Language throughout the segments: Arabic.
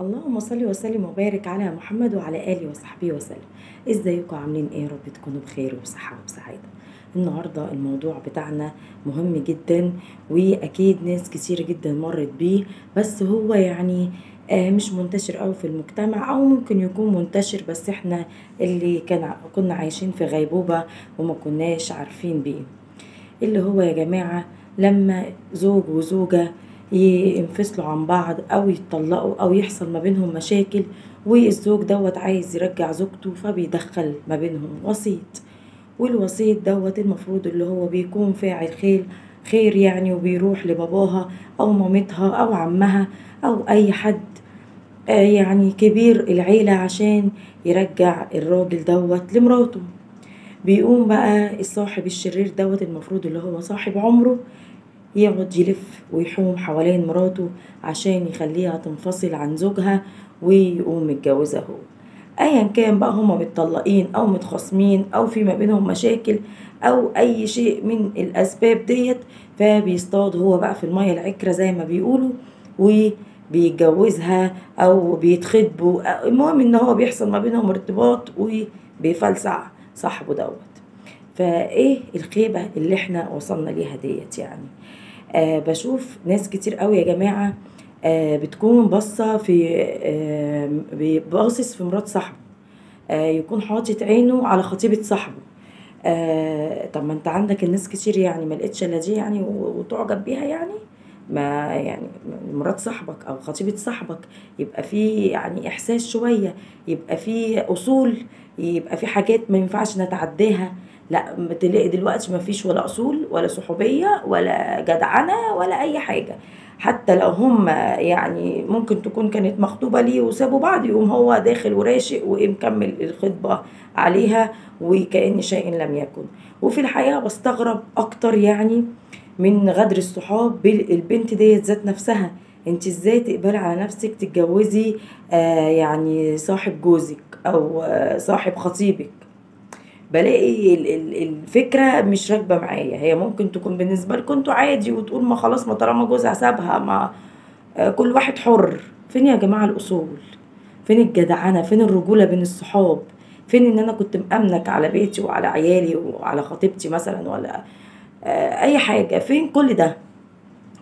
اللهم صل وسلم وبارك على محمد وعلى آله وصحبه وسلم. ازيكم عاملين ايه؟ يا رب تكونوا بخير وبصحة وبسعادة. النهاردة الموضوع بتاعنا مهم جدا، واكيد ناس كتير جدا مرت بيه، بس هو يعني مش منتشر اوي في المجتمع، او ممكن يكون منتشر بس احنا اللي كنا عايشين في غيبوبة وما كناش عارفين بيه. اللي هو يا جماعة لما زوج وزوجة ينفصلوا عن بعض او يتطلقوا او يحصل ما بينهم مشاكل، والزوج عايز يرجع زوجته، فبيدخل ما بينهم وسيط. والوسيط المفروض اللي هو بيكون فاعل خير يعني، وبيروح لباباها او مامتها او عمها او اي حد يعني كبير العيلة عشان يرجع الراجل لمراته. بيقوم بقى الصاحب الشرير المفروض اللي هو صاحب عمره يقعد يلف ويحوم حوالين مراته عشان يخليها تنفصل عن زوجها، ويقوم متجوزها هو. ايا كان بقى هما متطلقين او متخاصمين او في ما بينهم مشاكل او اي شيء من الاسباب فبيصطاد هو بقى في المية العكرة زي ما بيقولوا، وبيتجوزها او بيتخطبوا. المهم ان هو بيحصل ما بينهم ارتباط وبيفلسع صاحبه فايه الخيبة اللي احنا وصلنا ليها يعني. بشوف ناس كتير قوي يا جماعة بتكون باصة في باصص في مرات صاحبه، يكون حاطط عينه على خطيبة صاحبه. طب ما انت عندك الناس كتير يعني ما لقيتش الا دي يعني وتعجب بيها يعني. ما يعني مرات صاحبك او خطيبة صاحبك يبقى في يعني احساس شوية، يبقى في اصول، يبقى في حاجات ما ينفعش نتعداها. لا تلاقي دلوقتي ما فيش ولا اصول ولا صحوبية ولا جدعنة ولا اي حاجة. حتى لو هم يعني ممكن تكون كانت مخطوبة ليه وسابوا بعض، يقوم هو داخل وراشق ومكمل الخطبة عليها وكأن شيء لم يكن. وفي الحقيقة بستغرب اكتر يعني من غدر الصحاب بالبنت ذات نفسها. انت ازاي تقبلي على نفسك تتجوزي يعني صاحب جوزك او صاحب خطيبك؟ بلاقي الفكرة مش راكبة معايا. هي ممكن تكون بالنسبة لكم انتوا عادي وتقول ما خلاص، ما طالما جوزها سابها، ما كل واحد حر. فين يا جماعة الأصول؟ فين الجدعنة؟ فين الرجولة بين الصحاب؟ فين ان انا كنت مأمنك على بيتي وعلى عيالي وعلى خطيبتي مثلا، ولا اي حاجة؟ فين كل ده؟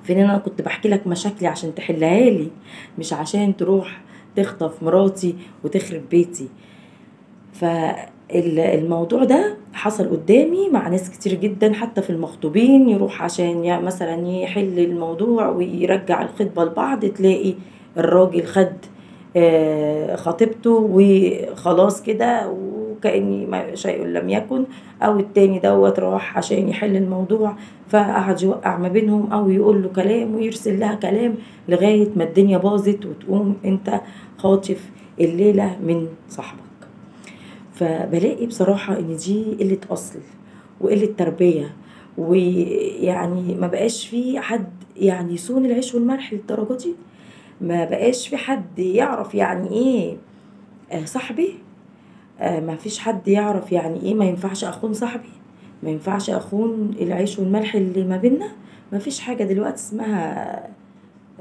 فين ان انا كنت بحكي لك مشاكلي عشان تحلها لي، مش عشان تروح تخطف مراتي وتخرب بيتي؟ فالموضوع ده حصل قدامي مع ناس كتير جدا، حتى في المخطوبين يروح عشان مثلا يحل الموضوع ويرجع الخطبة لبعض، تلاقي الراجل خد خطيبته وخلاص كده وكأني شيء لم يكن، او التاني راح عشان يحل الموضوع فقعد يوقع ما بينهم او يقول له كلام ويرسل لها كلام لغاية ما الدنيا باظت، وتقوم انت خاطف الليلة من صاحبك. فبلاقي بصراحة ان دي قلة اصل وقلة تربية، ويعني ما بقاش في حد يعني يصون العيش والملح للدرجة دي. ما بقاش في حد يعرف يعني ايه صاحبي. ما فيش حد يعرف يعني ايه ما ينفعش اخون صاحبي، ما ينفعش اخون العيش والملح اللي ما بينا. ما فيش حاجة دلوقتي اسمها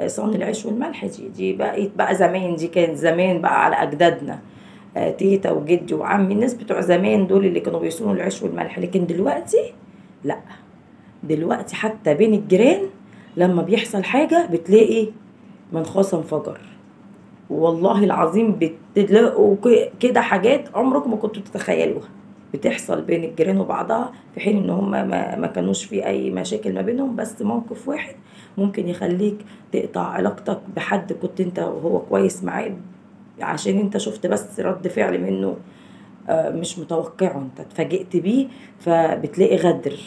صون العيش والملح. دي بقى زمان، دي كانت زمان بقى على اجدادنا، تيتا وجدي وعمي، الناس بتوع زمان دول اللي كانوا بيصونوا العيش والملح. لكن دلوقتي لا، دلوقتي حتى بين الجيران لما بيحصل حاجة بتلاقي من خاص انفجر. والله العظيم بتلاقوا كده حاجات عمركم ما كنتوا تتخيلوها بتحصل بين الجيران وبعضها، في حين ان هم ما كانوش في اي مشاكل ما بينهم، بس موقف واحد ممكن يخليك تقطع علاقتك بحد كنت انت وهو كويس معاه، عشان انت شفت بس رد فعل منه مش متوقعه، انت اتفاجئت بيه، فبتلاقي غدر.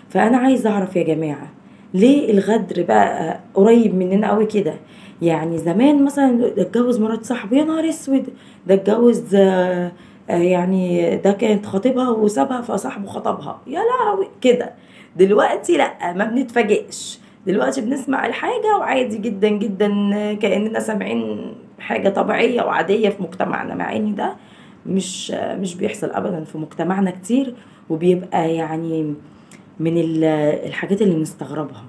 فانا عايزه اعرف يا جماعه ليه الغدر بقى قريب مننا قوي كده؟ يعني زمان مثلا ده اتجوز مرات صاحبه، يا نهار اسود، ده اتجوز يعني ده كانت خطيبها وسابها فصاحبه خطبها، يا لهوي كده. دلوقتي لا، ما بنتفاجئش. دلوقتي بنسمع الحاجة وعادي جدا جدا، كأننا سامعين حاجة طبيعية وعادية في مجتمعنا، مع ان ده مش بيحصل ابدا في مجتمعنا كتير، وبيبقى يعني من الحاجات اللي نستغربها.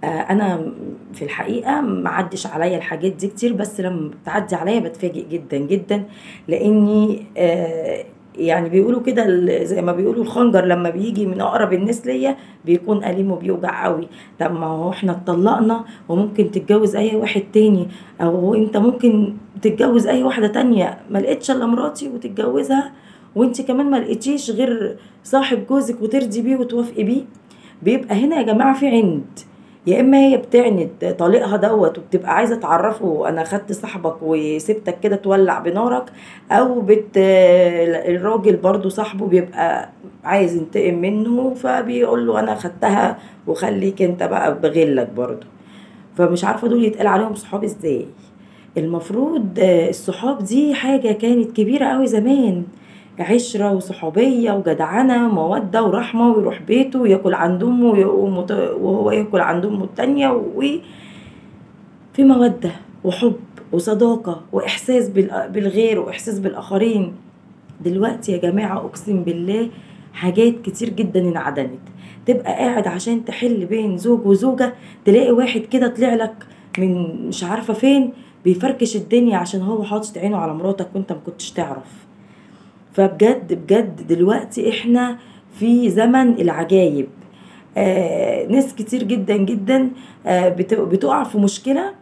انا في الحقيقه ما عدش عليا الحاجات دي كتير، بس لما بتعدي عليا بتفاجئ جدا جدا، لاني يعني بيقولوا كده زي ما بيقولوا الخنجر لما بيجي من اقرب الناس ليا بيكون أليم وبيوجع قوي. طب ما هو احنا اتطلقنا وممكن تتجوز اي واحد تاني، او انت ممكن تتجوز اي واحده تانية، ما لقيتش الا مراتي وتتجوزها، وانت كمان ما لقيتيش غير صاحب جوزك وترضي بيه وتوافقي بيه. بيبقى هنا يا جماعه في عند، يا اما هي بتعند طليقها دوت وبتبقى عايزه تعرفه انا خدت صاحبك وسبتك كده تولع بنارك، او الراجل برضو صاحبه بيبقى عايز ينتقم منه فبيقول له انا خدتها وخليك انت بقى بغلك برضو. فمش عارفه دول يتقال عليهم صحاب ازاي؟ المفروض الصحاب دي حاجه كانت كبيره قوي زمان، عشرة وصحوبية وجدعنة ومودة ورحمة، ويروح بيته وياكل عند أمه وهو ياكل عند أمه التانية، وفي مودة وحب وصداقة وإحساس بالغير وإحساس بالآخرين. دلوقتي يا جماعة أقسم بالله حاجات كتير جدا انعدمت. تبقى قاعد عشان تحل بين زوج وزوجة، تلاقي واحد كده طلع لك من مش عارفة فين بيفركش الدنيا عشان هو حاطط عينه على مراتك وانت ما كنتش تعرف. فبجد بجد دلوقتي احنا في زمن العجايب. ناس كتير جدا جدا بتقع في مشكلة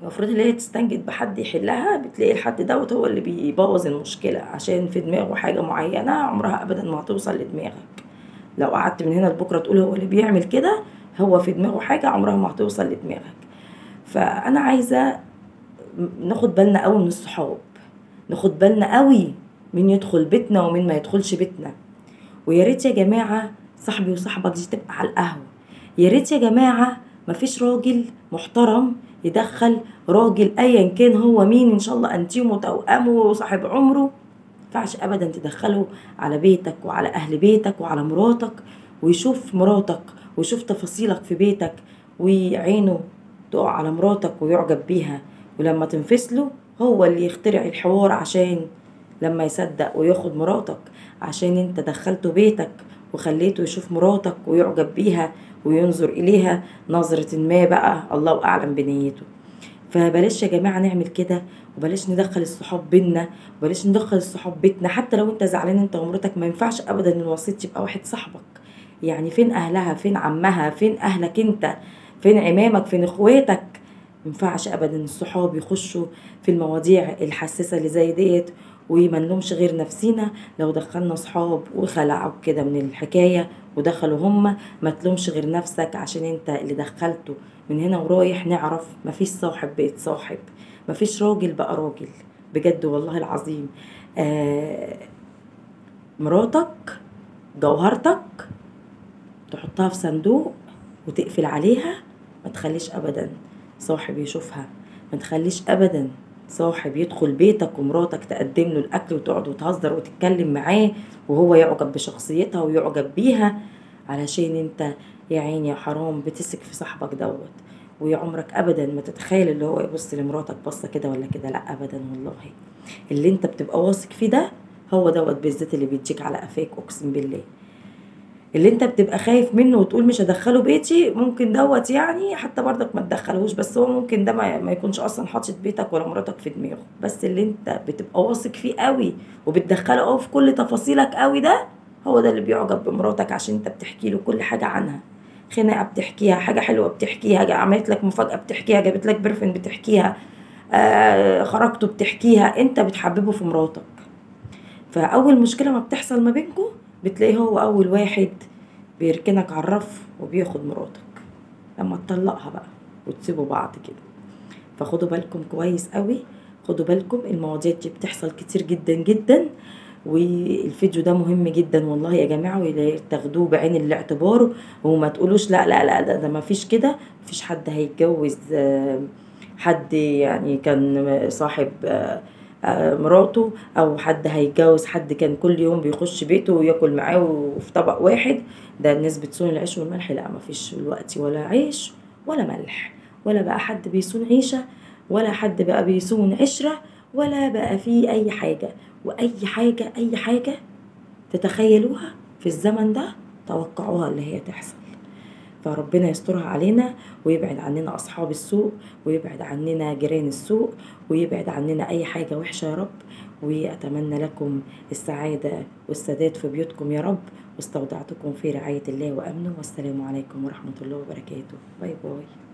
المفروض اللي هي تستنجد بحد يحلها، بتلاقي الحد دوت هو اللي بيبوظ المشكلة عشان في دماغه حاجة معينة عمرها أبدا ما هتوصل لدماغك. لو قعدت من هنا لبكرة تقول هو اللي بيعمل كده، هو في دماغه حاجة عمرها ما هتوصل لدماغك. فأنا عايزة ناخد بالنا قوي من الصحاب، ناخد بالنا قوي مين يدخل بيتنا ومين ما يدخلش بيتنا. ويا ريت يا جماعه صاحبي وصاحبك دي تبقى على القهوه. يا ريت يا جماعه مفيش راجل محترم يدخل راجل ايا كان هو مين، ان شاء الله انتيمه وتوامه وصاحب عمره، مينفعش ابدا تدخله على بيتك وعلى اهل بيتك وعلى مراتك، ويشوف مراتك ويشوف تفاصيلك في بيتك وعينه تقع على مراتك ويعجب بيها، ولما تنفصله هو اللي يخترع الحوار عشان لما يصدق وياخد مراتك عشان انت دخلته بيتك وخليته يشوف مراتك ويعجب بيها وينظر اليها نظرة ما بقى الله اعلم بنيته. فبلاش يا جماعة نعمل كده، وبلاش ندخل الصحاب بينا، وبلاش ندخل الصحاب بيتنا. حتى لو انت زعلان انت ومراتك ما ينفعش ابدا الوسيط يبقى واحد صاحبك. يعني فين اهلها، فين عمها، فين اهلك انت، فين عمامك، فين اخواتك؟ مينفعش ابدا الصحاب يخشوا في المواضيع الحساسة اللي زي ديت ومنلومش غير نفسينا. لو دخلنا صحاب وخلعوا كده من الحكاية ودخلوا هما، ما تلومش غير نفسك عشان انت اللي دخلته. من هنا ورايح نعرف مفيش صاحب بقت صاحب، مفيش راجل بقى راجل، بجد والله العظيم. مراتك جوهرتك تحطها في صندوق وتقفل عليها، ما تخليش ابدا صاحب يشوفها، ما تخليش ابدا صاحب يدخل بيتك ومراتك تقدم له الاكل وتقعد وتهزر وتتكلم معاه وهو يعجب بشخصيتها ويعجب بيها، علشان انت يا عيني يا حرام بتثق في صاحبك دوت. وعمرك ابدا ما تتخيل اللي هو يبص لمراتك بصه كده ولا كده، لا ابدا والله. اللي انت بتبقى واثق فيه ده هو دوت بالذات اللي بيديك على قفاك، اقسم بالله. اللي انت بتبقى خايف منه وتقول مش هدخله بيتي، ممكن دوت يعني حتى برضك ما تدخلهوش، بس هو ممكن ده ما يكونش اصلا حاطط بيتك ولا مراتك في دماغه. بس اللي انت بتبقى واثق فيه قوي وبتدخله قوي في كل تفاصيلك قوي، ده هو ده اللي بيعجب بمراتك عشان انت بتحكي له كل حاجه عنها. خناقه بتحكيها، حاجه حلوه بتحكيها، عملت لك مفاجاه بتحكيها، جابت لك برفن بتحكيها، خرجتوا بتحكيها، انت بتحببه في مراتك. فاول مشكله ما بتحصل ما بينكم بتلاقيه هو اول واحد بيركنك على الرف وبياخد مراتك لما تطلقها بقى وتسيبوا بعض كده. فخدوا بالكم كويس قوي، خدوا بالكم المواضيع دي بتحصل كتير جدا جدا. والفيديو ده مهم جدا والله يا جماعه، وتاخدوه بعين الاعتبار وما تقولوش لا لا لا ده ما فيش كده. مفيش حد هيتجوز حد يعني كان صاحب مراته، او حد هيتجوز حد كان كل يوم بيخش بيته وياكل معاه وفي طبق واحد. ده الناس بتصون العيش والملح، لا مفيش دلوقتي ولا عيش ولا ملح، ولا بقى حد بيصون عيشة، ولا حد بقى بيصون عشرة، ولا بقى فيه اي حاجة. واي حاجة اي حاجة تتخيلوها في الزمن ده توقعوها اللي هي تحصل. فربنا يسترها علينا ويبعد عننا أصحاب السوء، ويبعد عننا جيران السوء، ويبعد عننا أي حاجة وحشة يا رب. وأتمنى لكم السعادة والسداد في بيوتكم يا رب، واستودعتكم في رعاية الله وأمنه، والسلام عليكم ورحمة الله وبركاته. باي باي.